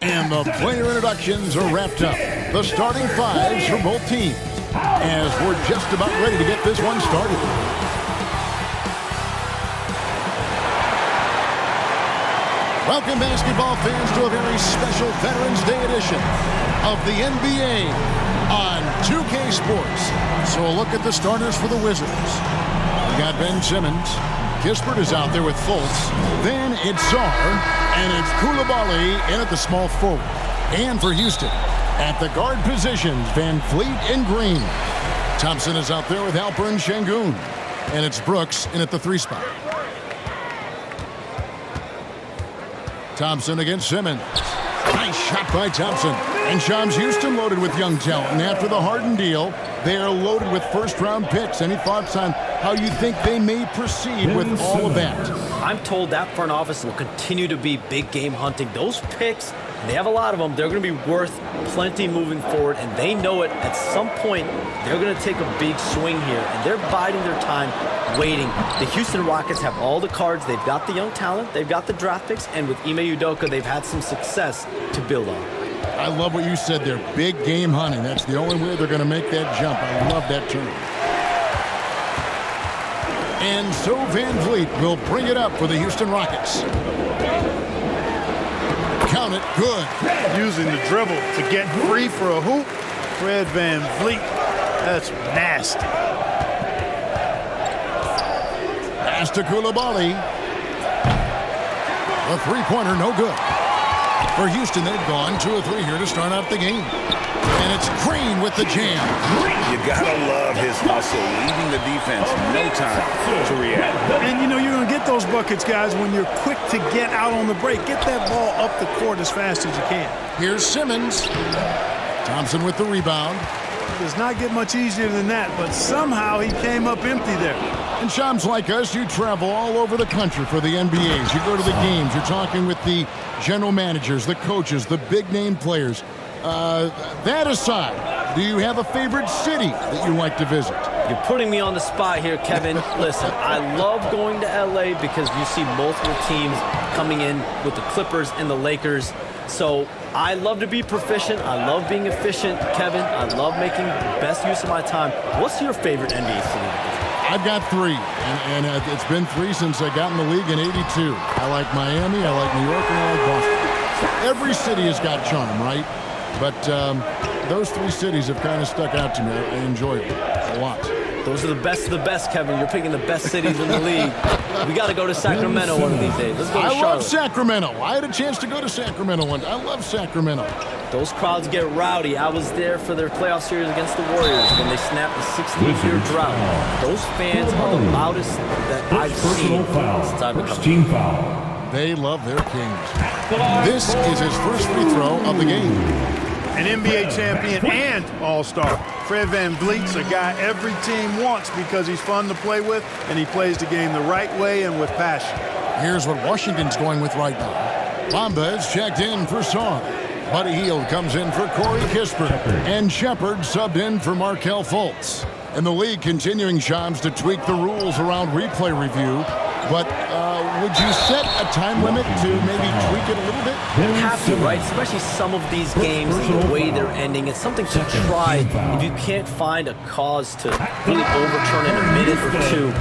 And the player introductions are wrapped up. The starting fives for both teams as we're just about ready to get this one started. Welcome, basketball fans, to a very special Veterans Day edition of the NBA on 2K Sports. So a look at the starters for the Wizards. We got Ben Simmons. Kispert is out there with Fultz. Then it's Sarr, and it's Coulibaly in at the small forward. And for Houston, at the guard positions, Van Vliet and Green. Thompson is out there with Alperen Sengun. And it's Brooks in at the 3 spot. Thompson against Simmons. Nice shot by Thompson. And Shams Houston loaded with young talent. And after the Harden deal, they are loaded with first-round picks. Any thoughts on how you think they may proceed with all of that? I'm told that front office will continue to be big game hunting. Those picks, they have a lot of them. They're going to be worth plenty moving forward, and they know it. At some point, they're going to take a big swing here, and they're biding their time, waiting. The Houston Rockets have all the cards. They've got the young talent. They've got the draft picks, and with Ime Udoka, they've had some success to build on. I love what you said there. Big game hunting. That's the only way they're going to make that jump. I love that term. And so Van Vliet will bring it up for the Houston Rockets. Count it. Good. Using the dribble to get free for a hoop. Fred Van Vliet. That's nasty. Pass to Coulibaly. The three-pointer, no good. For Houston, they've gone 2 of 3 here to start out the game. And it's Green with the jam. You gotta love his hustle, leaving the defense no time to react. And you know you're going to get those buckets, guys, when you're quick to get out on the break. Get that ball up the court as fast as you can. Here's Simmons. Thompson with the rebound. It does not get much easier than that, but somehow he came up empty there. And Shams, like us, you travel all over the country for the NBAs. You go to the games. You're talking with the general managers, the coaches, the big-name players. That aside, do you have a favorite city that you like to visit? You're putting me on the spot here, Kevin. Listen, I love going to LA because you see multiple teams coming in with the Clippers and the Lakers. So I love to be proficient. I love being efficient, Kevin. I love making the best use of my time. What's your favorite NBA city? I've got 3, and it's been 3 since I got in the league in '82. I like Miami, I like New York, and I like Boston. Every city has got charm, right? But those 3 cities have kind of stuck out to me. I enjoy them a lot. Those are the best, Kevin. You're picking the best cities in the league. We got to go to Sacramento one of these days. Let's go to Charlotte. I love Sacramento. I had a chance to go to Sacramento one. I love Sacramento. Those crowds get rowdy. I was there for their playoff series against the Warriors when they snapped a 16-year drought. Those fans are the loudest that I've seen since I've become. They love their kings. This is his first free throw of the game. An NBA champion and all-star. Fred Van Vliet's a guy every team wants because he's fun to play with and he plays the game the right way and with passion. Here's what Washington's going with right now. Bamba is checked in for Sarr. Buddy Hield comes in for Corey Kispert. And Shepard subbed in for Markelle Fultz. And the league continuing, Shams, to tweak the rules around replay review. But would you set a time limit to maybe tweak it a little bit? You have to, right? Especially some of these games, the way they're ending. It's something to try. If you can't find a cause to really overturn in a minute or 2,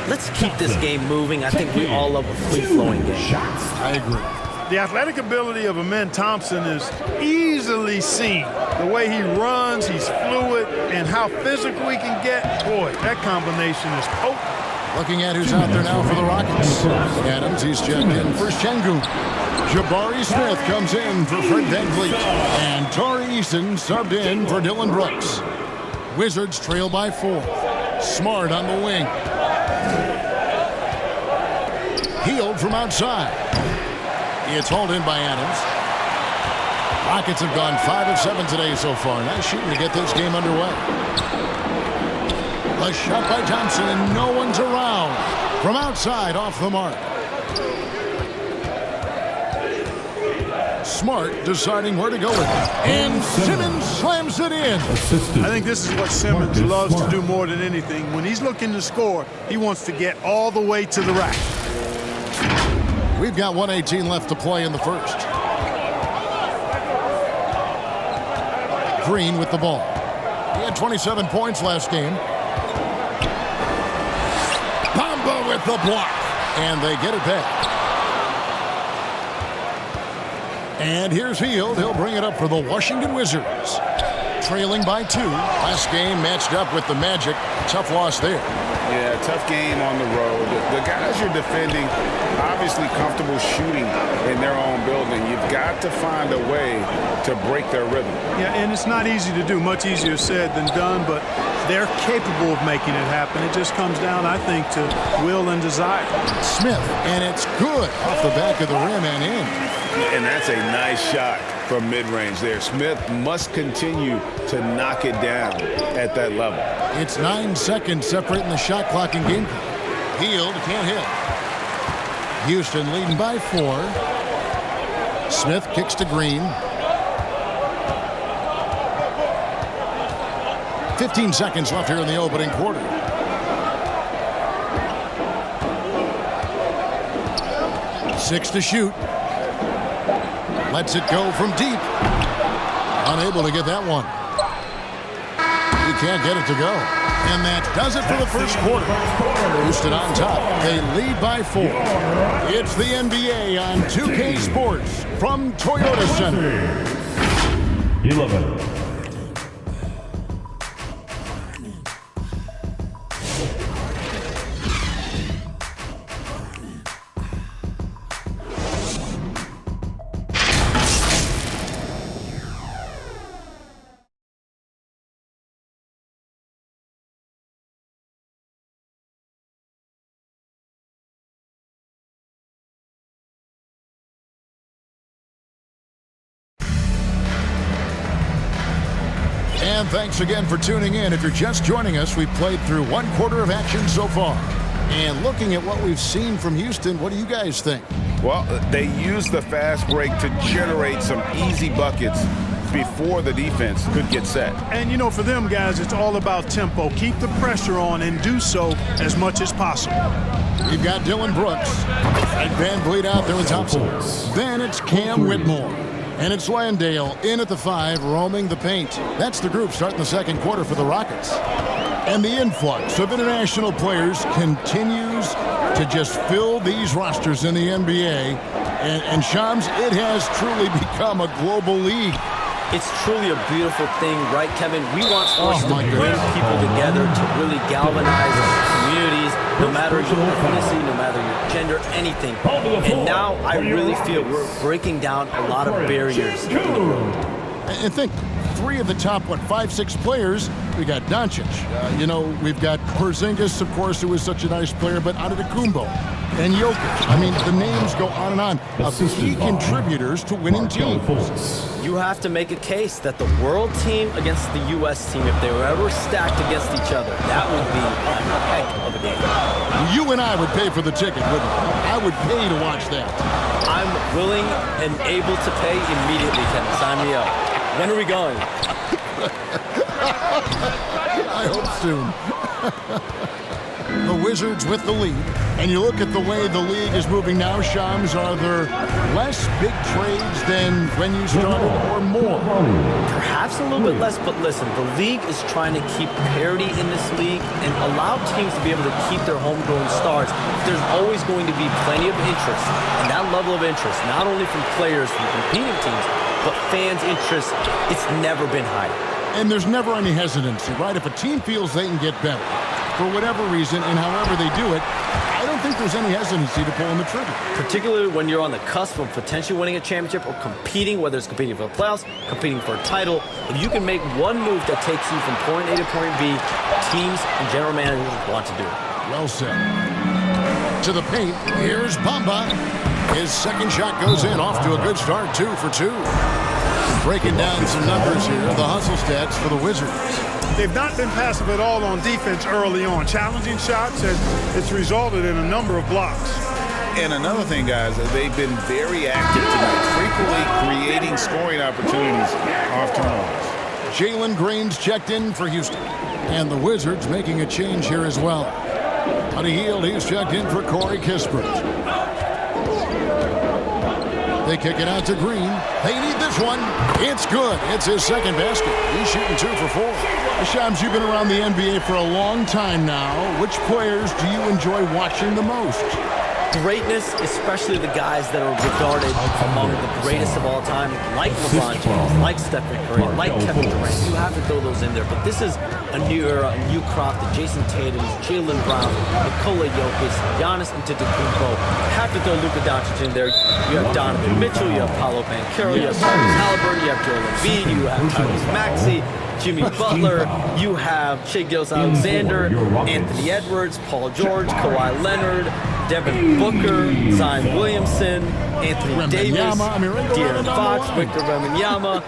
let's keep this game moving. I think we all love a free-flowing game. I agree. The athletic ability of Amen Thompson is easily seen. The way he runs, he's fluid, and how physical he can get. Boy, that combination is potent. Looking at who's out there now for the Rockets. Adams, he's checked in for Sengun. Jabari Smith comes in for Fred Van Vliet. And Tari Eason subbed in for Dylan Brooks. Wizards trail by 4. Smart on the wing. Hield from outside. It's hauled in by Adams. Rockets have gone 5 of 7 today so far. Nice shooting to get this game underway. A shot by Thompson, and no one's around. From outside, off the mark. Smart deciding where to go with it. And Simmons slams it in. I think this is what Simmons loves to do more than anything. When he's looking to score, he wants to get all the way to the rack. We've got 1:18 left to play in the first. Green with the ball. He had 27 points last game. Bamba with the block. And they get it back. And here's Hield. He'll bring it up for the Washington Wizards. Trailing by 2. Last game matched up with the Magic. Tough loss there. Yeah, tough game on the road. The guys you're defending, obviously comfortable shooting in their own building. You've got to find a way to break their rhythm. Yeah, and it's not easy to do. Much easier said than done, but they're capable of making it happen. It just comes down, I think, to will and desire. Smith, and it's good off the back of the rim and in. And that's a nice shot from mid-range there. Smith must continue to knock it down at that level. It's 9 seconds separating the shot clock and game clock. Hield can't hit. Houston leading by 4. Smith kicks to Green. 15 seconds left here in the opening quarter. Six to shoot. Lets it go from deep. Unable to get that one. He can't get it to go. And that does it for the first quarter. Houston on top. They lead by 4. It's the NBA on 2K Sports from Toyota Center. 11. And thanks again for tuning in. If you're just joining us, we've played through 1 quarter of action so far. And looking at what we've seen from Houston, what do you guys think? Well, they used the fast break to generate some easy buckets before the defense could get set. And, you know, for them guys, it's all about tempo. Keep the pressure on and do so as much as possible. We've got Dylan Brooks. Frank VanVleet out there with Thompson. Then it's Cam Whitmore. And it's Landale in at the 5, roaming the paint. That's the group starting the second quarter for the Rockets. And the influx of international players continues to just fill these rosters in the NBA. And Shams, it has truly become a global league. It's truly a beautiful thing, right, Kevin? We want sports to bring people together, to really galvanize communities, no matter your ethnicity, no matter your gender, anything. And now I really feel we're breaking down a lot of barriers in the world. And think, 3 of the top, 5, 6 players, we got Doncic. We've got Porzingis, of course, who is such a nice player, but Antetokounmpo and Jokic. I mean, the names go on and on of key contributors to winning teams. You have to make a case that the world team against the U.S. team, if they were ever stacked against each other, that would be a heck of a game. You and I would pay for the ticket, wouldn't we? I would pay to watch that. I'm willing and able to pay immediately, Ken. Sign me up. When are we going? I hope soon. The Wizards with the lead. And you look at the way the league is moving now, Shams, are there less big trades than when you started or more? Perhaps a little bit less, but listen, the league is trying to keep parity in this league and allow teams to be able to keep their homegrown stars. There's always going to be plenty of interest, and that level of interest, not only from players from competing teams, but fans' interest, it's never been higher. And there's never any hesitancy, right? If a team feels they can get better, for whatever reason, and however they do it, I don't think there's any hesitancy to pull on the trigger. Particularly when you're on the cusp of potentially winning a championship or competing, whether it's competing for the playoffs, competing for a title. If you can make one move that takes you from point A to point B, teams and general managers want to do it. Well said. To the paint, here's Bamba. His second shot goes in, off to a good start, 2 for 2. Breaking down some numbers here, the hustle stats for the Wizards. They've not been passive at all on defense early on. Challenging shots, and it's resulted in a number of blocks. And another thing, guys, they've been very active tonight, frequently creating scoring opportunities off turnovers. Jalen Green's checked in for Houston. And the Wizards making a change here as well. On a Hield, he's checked in for Corey Kispert. They kick it out to Green. They need this one. It's good. It's his second basket. He's shooting 2 for 4. Shams, you've been around the NBA for a long time now. Which players do you enjoy watching the most? Greatness, especially the guys that are regarded among the greatest of all time, like LeBron James, like Stephen Curry, like Kevin Durant. You have to throw those in there. But this is a new era, a new crop. The Jason Tatums, Jaylen Brown, Nikola Jokic, Giannis Antetokounmpo. Have to throw Luka Doncic in there. You have Donovan Mitchell, you have Paolo Banchero, you have Tyrese Halliburton, you have Joel Embiid, you have Tyrese Maxey, Jimmy Butler, you have Shai Gilgeous-Alexander, Anthony Edwards, Paul George, Kawhi Leonard, Devin Booker, Zion Williamson, Anthony Davis, De'Aaron Fox, Victor Wembanyama.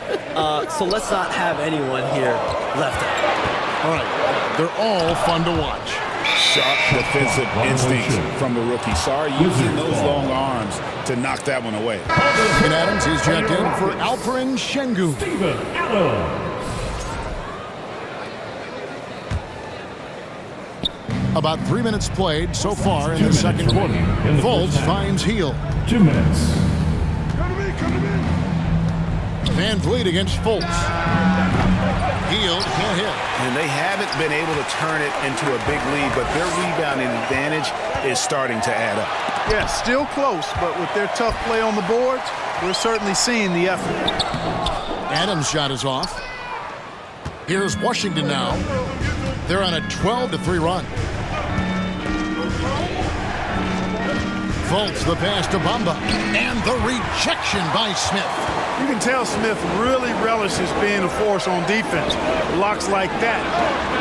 So let's not have anyone here left out. All right. They're all fun to watch. Sharp defensive instincts from the rookie. Sorry using those long arms to knock that one away. And Adams, he's checked in for Alperen Şengün. About 3 minutes played so far in the second quarter. Fultz finds Hield. 2 minutes. Van Vliet against Fultz. Hield can't hit. And they haven't been able to turn it into a big lead, but their rebounding advantage is starting to add up. Yeah, still close, but with their tough play on the boards, we're certainly seeing the effort. Adams' shot is off. Here's Washington now. They're on a 12-3 run. Fultz the pass to Bamba. And the rejection by Smith. You can tell Smith really relishes being a force on defense. Blocks like that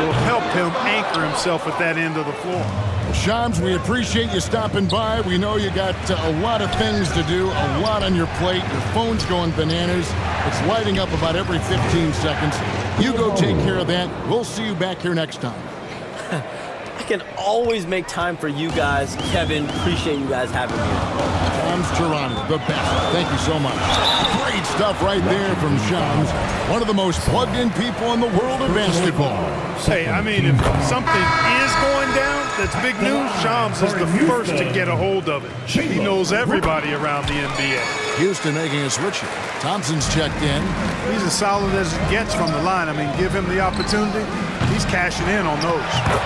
will help him anchor himself at that end of the floor. Shams, we appreciate you stopping by. We know you got a lot of things to do, a lot on your plate. Your phone's going bananas. It's lighting up about every 15 seconds. You go take care of that. We'll see you back here next time. I can always make time for you guys. Kevin, appreciate you guys having me. Shams Charania, the best. Thank you so much. Great stuff right there from Shams, one of the most plugged-in people in the world of basketball. Hey, I mean, if something is going down, that's big news. Shams is the first to get a hold of it. He knows everybody around the NBA. Houston making a switch here. Thompson's checked in. He's as solid as it gets from the line. I mean, give him the opportunity. He's cashing in on those.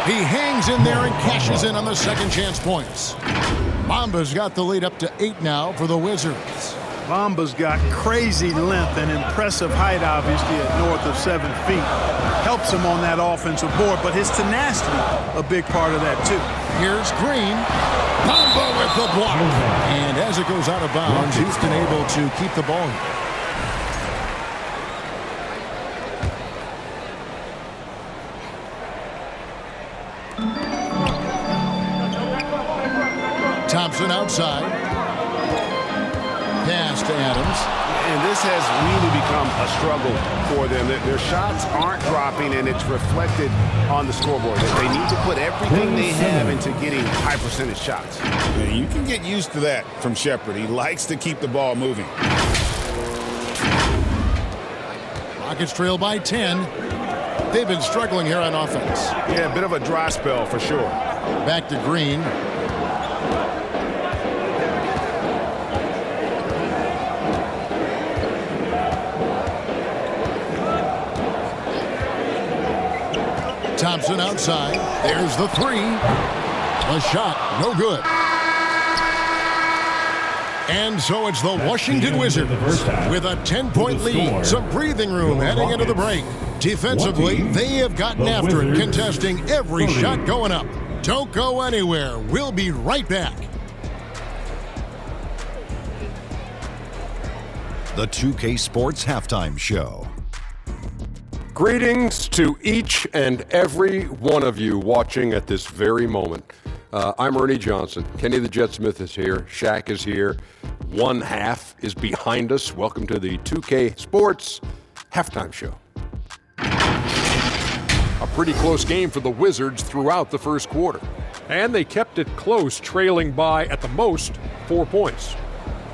He hangs in there and cashes in on the second chance points. Bamba's got the lead up to 8 now for the Wizards. Bamba's got crazy length and impressive height, obviously, at north of 7 feet. Helps him on that offensive board, but his tenacity, a big part of that, too. Here's Green. Bamba with the block. And as it goes out of bounds, Houston able to keep the ball. Thompson outside. Pass to Adams. And this has really become a struggle for them. Their shots aren't dropping, and it's reflected on the scoreboard. They need to put everything they have into getting high percentage shots. And you can get used to that from Shepherd. He likes to keep the ball moving. Rockets trail by 10. They've been struggling here on offense. Yeah, a bit of a dry spell for sure. Back to Green. Thompson outside. There's the three. The shot, no good. And so it's the Washington Wizards with a 10-point lead. Some breathing room heading into the break. Defensively, they have gotten after it, contesting every shot going up. Don't go anywhere. We'll be right back. The 2K Sports Halftime Show. Greetings to each and every one of you watching at this very moment. I'm Ernie Johnson. Kenny the Jet Smith is here. Shaq is here. One half is behind us. Welcome to the 2K Sports Halftime Show. A pretty close game for the Wizards throughout the first quarter. And they kept it close, trailing by, at the most, 4 points.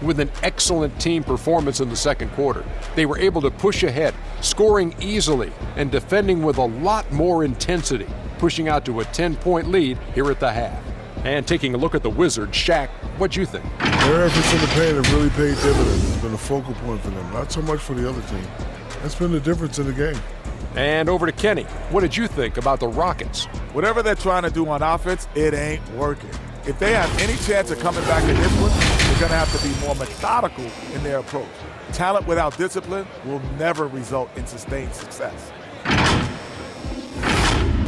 With an excellent team performance in the second quarter, they were able to push ahead, scoring easily and defending with a lot more intensity, pushing out to a 10-point lead here at the half. And taking a look at the Wizards, Shaq, what'd you think? Their efforts in the paint have really paid dividends. It's been a focal point for them, not so much for the other team. That's been the difference in the game. And over to Kenny. What did you think about the Rockets? Whatever they're trying to do on offense, it ain't working. If they have any chance of coming back in this one, they're going to have to be more methodical in their approach. Talent without discipline will never result in sustained success.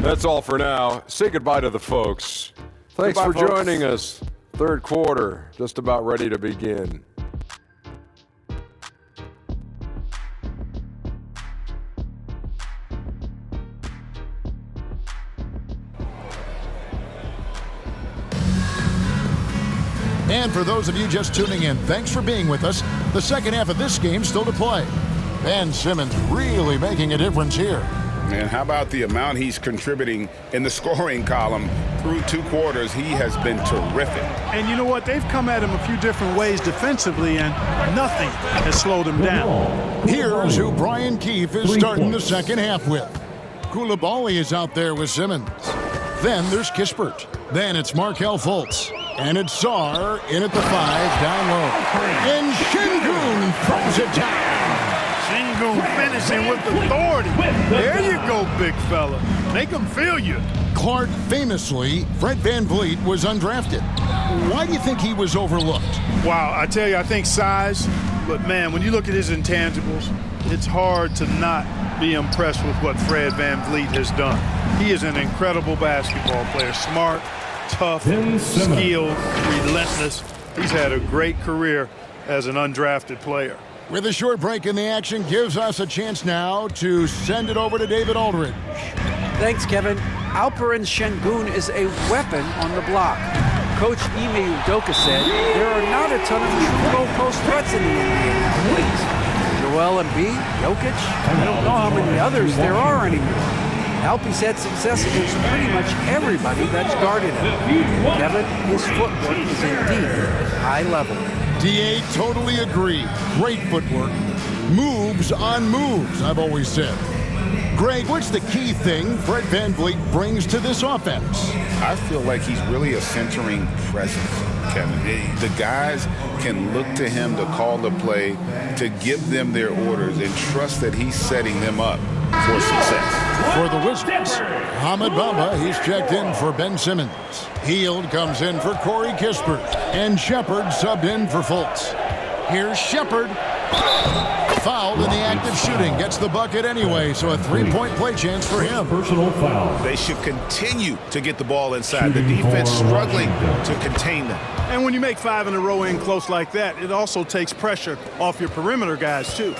That's all for now. Say goodbye to the folks. Thanks Goodbye, for folks. joining us. Third quarter, just about ready to begin. And for those of you just tuning in, thanks for being with us. The second half of this game still to play. Ben Simmons really making a difference here. And how about the amount he's contributing in the scoring column through 2 quarters? He has been terrific. And you know what? They've come at him a few different ways defensively, and nothing has slowed him down. Here's who Brian Keefe is starting the second half with. Coulibaly is out there with Simmons. Then there's Kispert. Then it's Markelle Fultz. And it's Sarr in at the 5, down low. And Şengün throws it down. Şengün finishing with authority. There you go, big fella. Make them feel you. Clark famously, Fred VanVleet was undrafted. Why do you think he was overlooked? Wow, I tell you, I think size, but man, when you look at his intangibles, it's hard to not be impressed with what Fred VanVleet has done. He is an incredible basketball player, smart, tough, skilled, relentless. He's had a great career as an undrafted player. With a short break in the action, gives us a chance now to send it over to David Aldridge. Thanks, Kevin. Alperen Şengün is a weapon on the block. Coach Ime Udoka said there are not a ton of true low-post threats in the NBA nowadays. Joel Embiid, Jokic, I don't know how many others there are anymore. Alpe's had success against pretty much everybody that's guarded him. Kevin, his footwork is indeed high level. DA totally agree. Great footwork. Moves on moves, I've always said. Greg, what's the key thing Fred VanVleet brings to this offense? I feel like he's really a centering presence, Kevin. The guys can look to him to call the play, to give them their orders, and trust that he's setting them up for success. For the Wizards, Hamid Bamba, he's checked in for Ben Simmons. Hield comes in for Corey Kispert. And Shepard subbed in for Fultz. Here's Shepard. Fouled in the act of shooting. Gets the bucket anyway, so a 3-point play chance for him. Personal foul. They should continue to get the ball inside. The defense struggling to contain them. And when you make 5 in a row in close like that, it also takes pressure off your perimeter guys, too.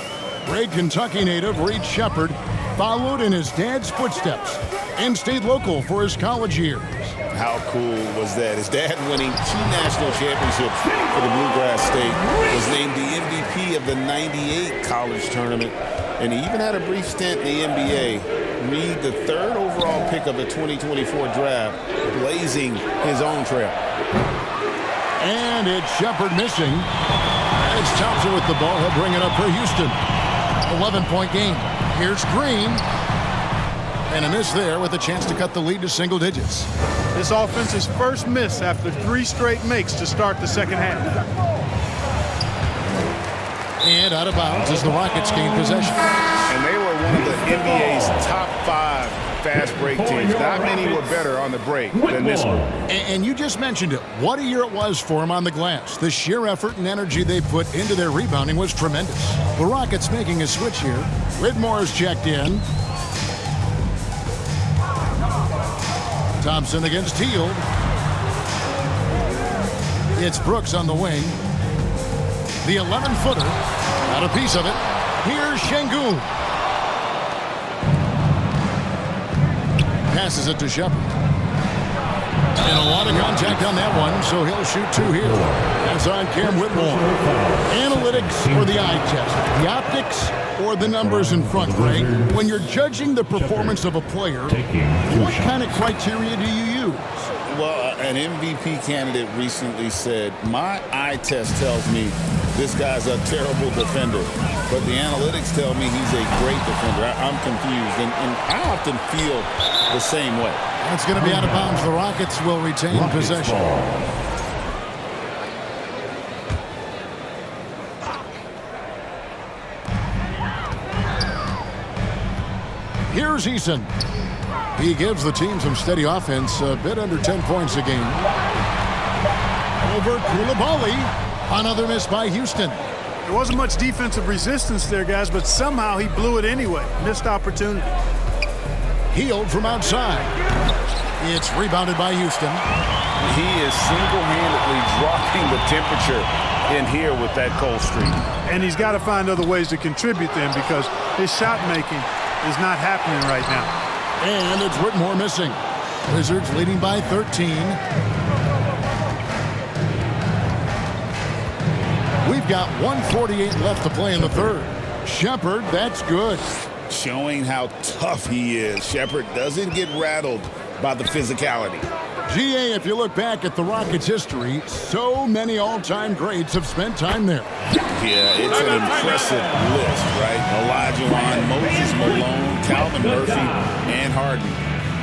Great Kentucky native Reed Shepard followed in his dad's footsteps and stayed local for his college years. How cool was that? His dad winning 2 national championships for the Bluegrass State, was named the MVP of the '98 college tournament, and he even had a brief stint in the NBA. Reed, the 3rd overall pick of the 2024 draft, blazing his own trail. And it's Shepard missing. It's Thompson with the ball. He'll bring it up for Houston. 11-point game. Here's Green. And a miss there with a chance to cut the lead to single digits. This offense's first miss after 3 straight makes to start the second half. And out of bounds as the Rockets gain possession. And they were one of the NBA's top 5 fast break teams. Not many were better on the break than this one. And you just mentioned it. What a year it was for him on the glass. The sheer effort and energy they put into their rebounding was tremendous. The Rockets making a switch here. Whitmore's checked in. Thompson against Hield. It's Brooks on the wing. The 11-footer. Got a piece of it. Here's Şengün. Passes it to Shepard. And a lot of contact on that one, so he'll shoot 2 here. That's on Cam Whitmore. Analytics or the eye test? The optics or the numbers in front, Greg? When you're judging the performance of a player, what kind of criteria do you use? Well, an MVP candidate recently said, my eye test tells me this guy's a terrible defender, but the analytics tell me he's a great defender. I'm confused, and I often feel the same way. It's going to be out of bounds. The Rockets will retain possession. Here's Eason. He gives the team some steady offense, a bit under 10 points a game. Over Koulibaly. Another miss by Houston. There wasn't much defensive resistance there, guys, but somehow he blew it anyway. Missed opportunity. Healed from outside. It's rebounded by Houston. He is single-handedly dropping the temperature in here with that cold streak. And he's got to find other ways to contribute then because his shot making is not happening right now. And it's Whitmore missing. Wizards leading by 13. We've got 1:48 left to play in the third. Shepherd, that's good. Showing how tough he is. Shepherd doesn't get rattled by the physicality. GA, if you look back at the Rockets' history, so many all-time greats have spent time there. Yeah, it's an impressive list, right? Olajuwon, Moses Malone, Calvin Murphy, and Harden.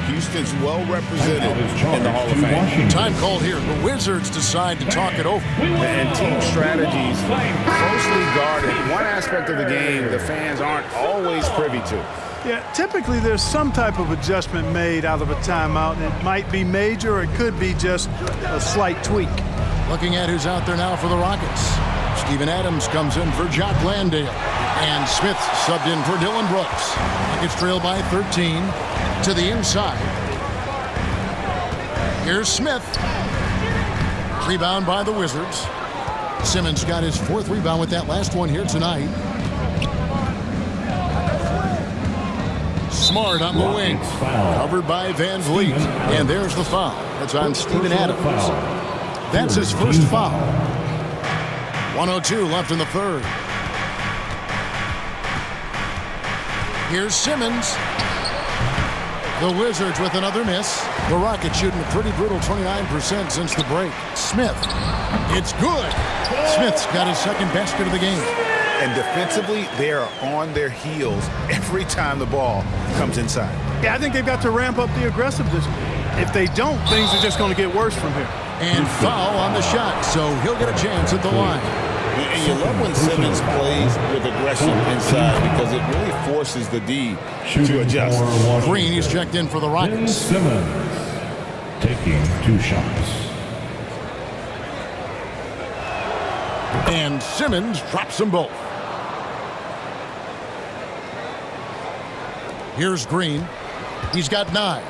Houston's well represented in the Hall of Fame. Time called here. The Wizards decide to talk it over. And team strategies closely guarded. One aspect of the game the fans aren't always privy to. Yeah, typically there's some type of adjustment made out of a timeout. It might be major or it could be just a slight tweak. Looking at who's out there now for the Rockets. Steven Adams comes in for Jock Landale. And Smith subbed in for Dylan Brooks. Rockets trail by 13 to the inside. Here's Smith. Rebound by the Wizards. Simmons got his 4th rebound with that last one here tonight. Smart on the wing. Covered by Van Vliet. And there's the foul. That's on Steven Adams. That's his first foul. 1:02 left in the third. Here's Simmons. The Wizards with another miss. The Rockets shooting a pretty brutal 29% since the break. Smith. It's good. Smith's got his second basket of the game. And defensively, they are on their heels every time the ball comes inside. Yeah, I think they've got to ramp up the aggressiveness. If they don't, things are just going to get worse from here. And foul on the shot, so he'll get a chance at the line. And you love when Simmons plays with aggression inside because it really forces the D to adjust. Green, he's checked in for the Rockets. Simmons taking 2 shots. And Simmons drops them both. Here's Green. He's got 9.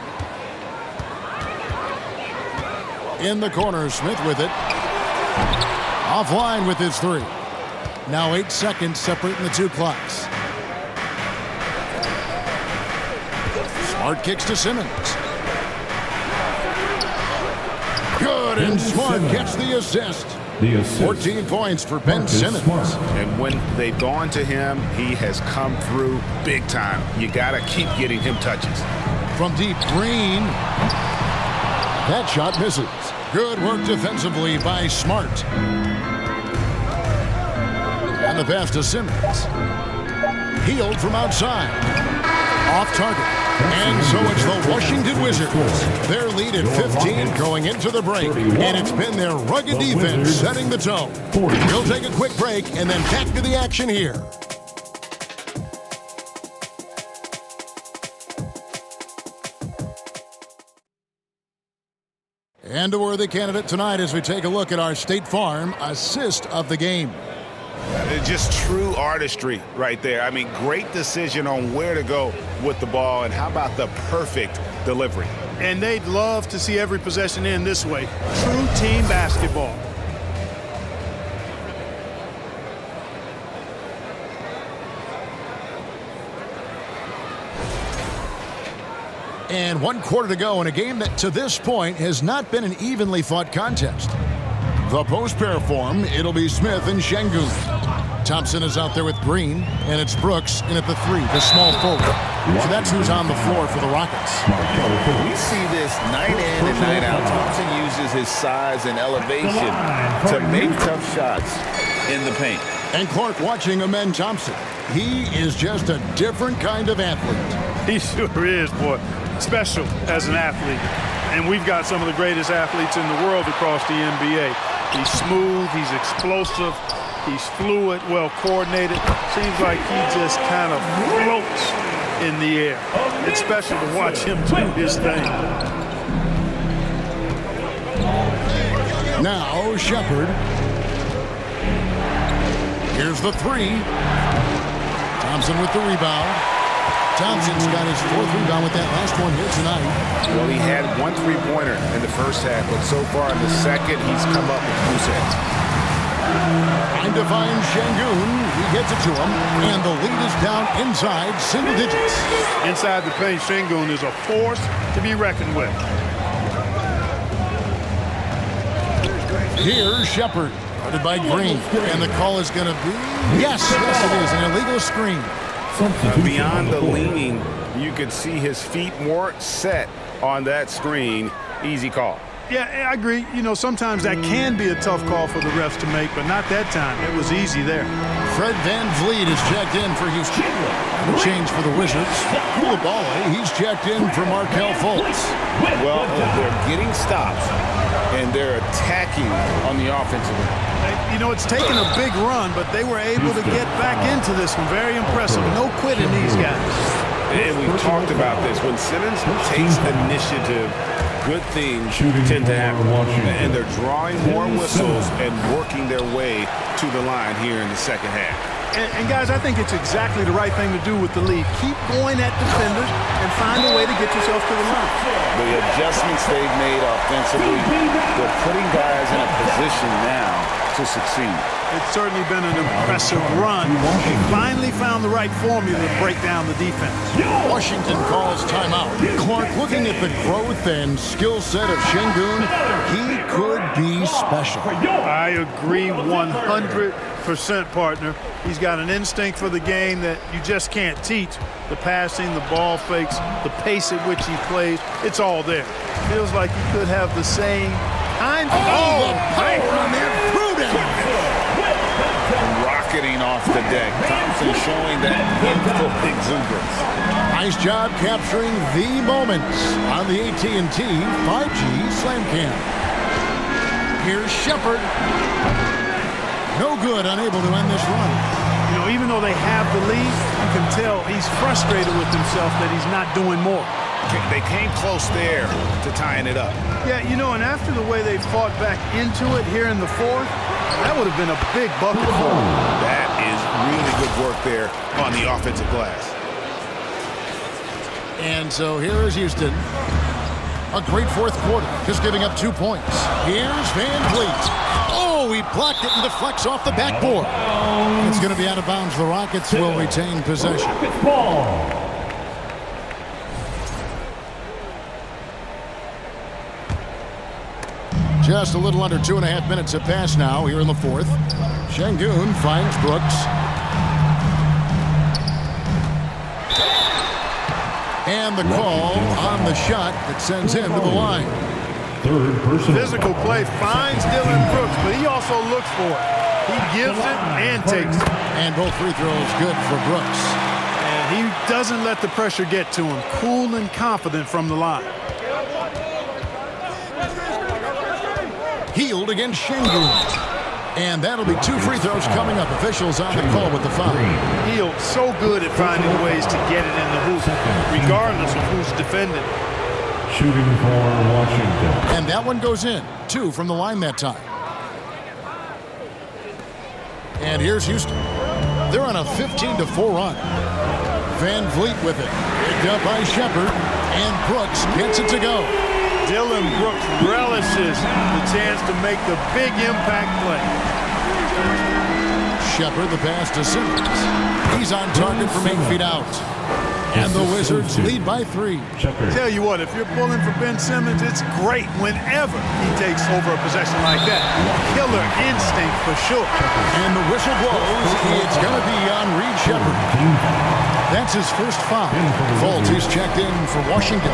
In the corner, Smith with it. Offline with his 3. Now 8 seconds separating the 2 clocks. Smart kicks to Simmons. Good, and Smart gets the assist. 14 points for Ben Simmons. And when they've gone to him, he has come through big time. You got to keep getting him touches. From deep, Green. That shot misses. Good work defensively by Smart. And the pass to Simmons. Healed from outside. Off target. And so it's the Washington Wizards. Their lead at 15 going into the break. And it's been their rugged defense setting the tone. We'll take a quick break and then back to the action here. And a worthy candidate tonight as we take a look at our State Farm assist of the game. Just true artistry right there. I mean, great decision on where to go with the ball, and how about the perfect delivery? And they'd love to see every possession end this way. True team basketball. And 1 quarter to go in a game that to this point has not been an evenly fought contest. The post pair form, it'll be Smith and Şengün. Thompson is out there with Green, and it's Brooks in at the 3, the small forward. So that's who's on the floor for the Rockets. We see this night in and night out. Thompson uses his size and elevation to make tough shots in the paint. And Clark watching Amen Thompson. He is just a different kind of athlete. He sure is, boy. Special as an athlete. And we've got some of the greatest athletes in the world across the NBA. He's smooth, he's explosive, he's fluid, well coordinated. Seems like he just kind of floats in the air. It's special to watch him do his thing. Now Shepard. Here's the three. Thompson with the rebound. Thompson's got his fourth rebound with that last one here tonight. Well, he had 1 3-pointer in the first half, but so far in the second, he's come up with loose ends. Trying to find Şengün. He gets it to him, and the lead is down inside single digits. Inside the paint, Şengün is a force to be reckoned with. Here's Shepard, guarded by Green, and the call is going to be, yes, it is, an illegal screen. Beyond the leaning, you could see his feet more set on that screen. Easy call. Yeah, I agree. You know, sometimes that can be a tough call for the refs to make, but not that time. It was easy there. Fred VanVleet is checked in for Houston. The change for the Wizards. Coulibaly, he's checked in for Markelle Fultz. Well, they're getting stops, and they're attacking on the offensive end. You know, it's taken a big run, but they were able to get back into this one. Very impressive. No quitting these guys. And we've talked about this. When Simmons takes initiative, good things tend to happen. And they're drawing more whistles and working their way to the line here in the second half. And guys, I think it's exactly the right thing to do with the lead. Keep going at defenders and find a way to get yourself to the line. The adjustments they've made offensively, they're putting guys in a position now to succeed. It's certainly been an impressive run. They finally found the right formula to break down the defense. Washington calls timeout. Clark, looking at the growth and skill set of Şengün, he could be special. I agree 100%, partner. He's got an instinct for the game that you just can't teach. The passing, the ball fakes, the pace at which he plays, it's all there. Feels like he could have the same kind of... Oh, the power on that prudent! Rocketing off the deck. Thompson showing that youthful exuberance. Nice job capturing the moments on the AT&T 5G Slam Cam. Here's Shepard. No good, unable to end this run. You know, even though they have the lead, you can tell he's frustrated with himself that he's not doing more. They came close there to tying it up. Yeah, you know, and after the way they fought back into it here in the fourth, that would have been a big bucket for them. That is really good work there on the offensive glass. And so here is Houston. A great fourth quarter, just giving up 2 points. Here's VanVleet. Oh, he blocked it and deflects off the backboard. It's going to be out of bounds. The Rockets will retain possession. Just a little under 2.5 minutes have passed now here in the fourth. Şengün finds Brooks. And the call on the shot that sends him to the line. Third personal. Physical play finds Dillon Brooks, but he also looks for it. He gives it and takes it. And both free throws good for Brooks. And he doesn't let the pressure get to him. Cool and confident from the line. Hield against Şengün. And that'll be 2 free throws coming up. Officials on the call with the foul. Hield so good at finding ways to get it in the hoop, regardless of who's defending. Shooting for Washington. And that one goes in. 2 from the line that time. And here's Houston. They're on a 15-4 run. VanVleet with it. Picked up by Shepard. And Brooks gets it to go. Dillon Brooks relishes the chance to make the big impact play. Shepard, the pass to Simmons. He's on target from 8 feet out. And the Wizards lead by 3. Tell you what, if you're pulling for Ben Simmons, it's great whenever he takes over a possession like that. Killer instinct for sure. And the whistle blows. It's going to be on Reed Shepard. That's his first foul. Fultz is checked in for Washington.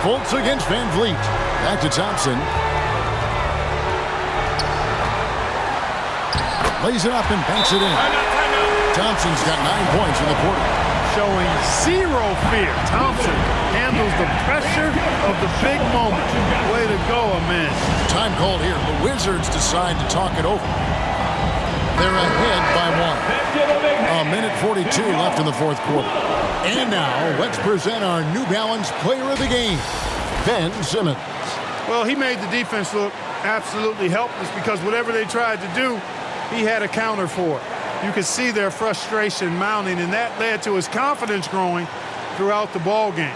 Fultz against VanVleet. Back to Thompson. Lays it up and banks it in. Thompson's got 9 points in the quarter. Showing zero fear. Thompson handles the pressure of the big moment. Way to go, man. Time called here. The Wizards decide to talk it over. They're ahead by 1. A minute 42 left in the fourth quarter. And now, let's present our New Balance Player of the Game, Ben Simmons. Well, he made the defense look absolutely helpless because whatever they tried to do, he had a counter for it. You could see their frustration mounting, and that led to his confidence growing throughout the ball game.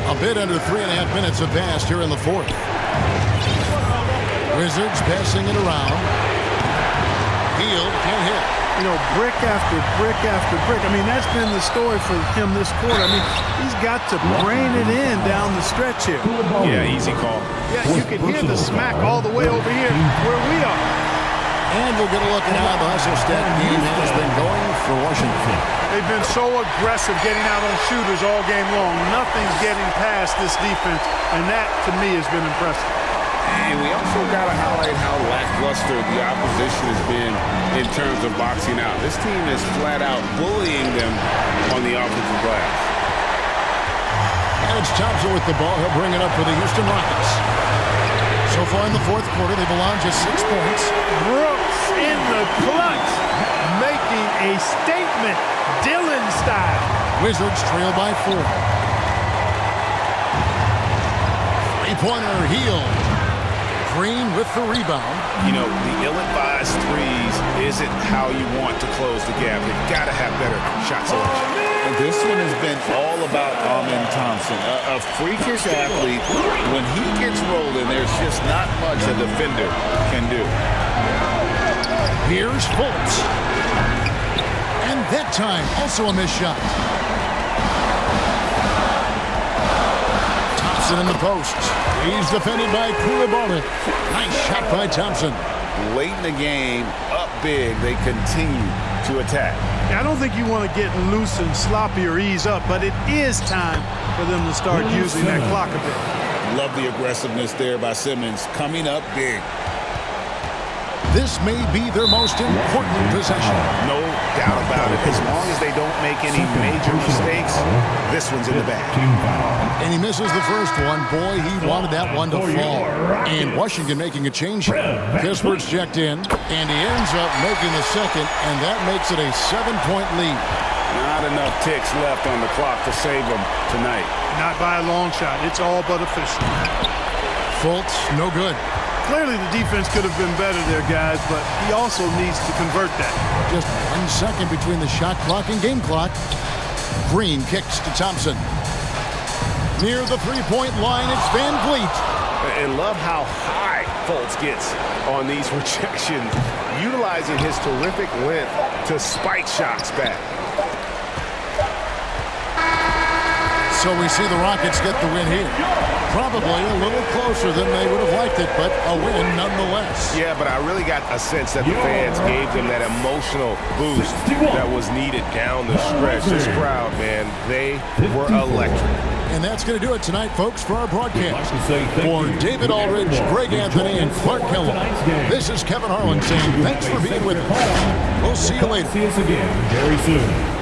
A bit under 3.5 minutes have passed here in the fourth. Wizards passing it around. Hield can't hit. You know, brick after brick after brick. I mean, that's been the story for him this quarter. I mean, he's got to brain it in down the stretch here. Yeah, easy call. Yeah, you can hear the smack all the way over here where we are. And we'll get a look at how the hustle step game has been going for Washington. They've been so aggressive getting out on shooters all game long. Nothing's getting past this defense, and that, to me, has been impressive. And we also got to highlight how lackluster the opposition has been in terms of boxing out. This team is flat out bullying them on the offensive glass. And it's Thompson with the ball. He'll bring it up for the Houston Rockets. So far in the fourth quarter, they've allowed just 6 points. Brooks in the clutch, making a statement, Dylan style. Wizards trail by 4. Three-pointer Hield. Green with the rebound. You know, the ill-advised threes isn't how you want to close the gap. You've got to have better shot selection. And this one has been all about Amen Thompson, a freakish athlete. When he gets rolling, there's just not much a defender can do. Here's Fultz. And that time, also a missed shot. Thompson in the post. He's defended by Koulibaly. Nice shot by Thompson. Late in the game, up big, they continue to attack. I don't think you want to get loose and sloppy or ease up, but it is time for them to start using that clock a bit. Love the aggressiveness there by Simmons, coming up big. This may be their most important possession. No doubt about it. As long as they don't make any major mistakes, this one's in the bag. And he misses the first one. Boy, he wanted that one to fall. And Washington making a change here. Kispert's checked in, and he ends up making the second, and that makes it a 7-point lead. Not enough ticks left on the clock to save them tonight. Not by a long shot. It's all but official. Fultz, no good. Clearly the defense could have been better there, guys, but he also needs to convert that. Just 1 second between the shot clock and game clock. Green kicks to Thompson. Near the three-point line, it's Van Vliet. And love how high Fultz gets on these rejections, utilizing his terrific length to spike shots back. So we see the Rockets get the win here. Probably a little closer than they would have liked it, but a win nonetheless. Yeah, but I really got a sense that the fans gave them that emotional boost that was needed down the stretch. This crowd, man, they were electric. And that's going to do it tonight, folks, for our broadcast. For David Aldridge, Greg Anthony, and Clark Kellogg, this is Kevin Harlan saying thanks for being with us. We'll see you later. See us again very soon.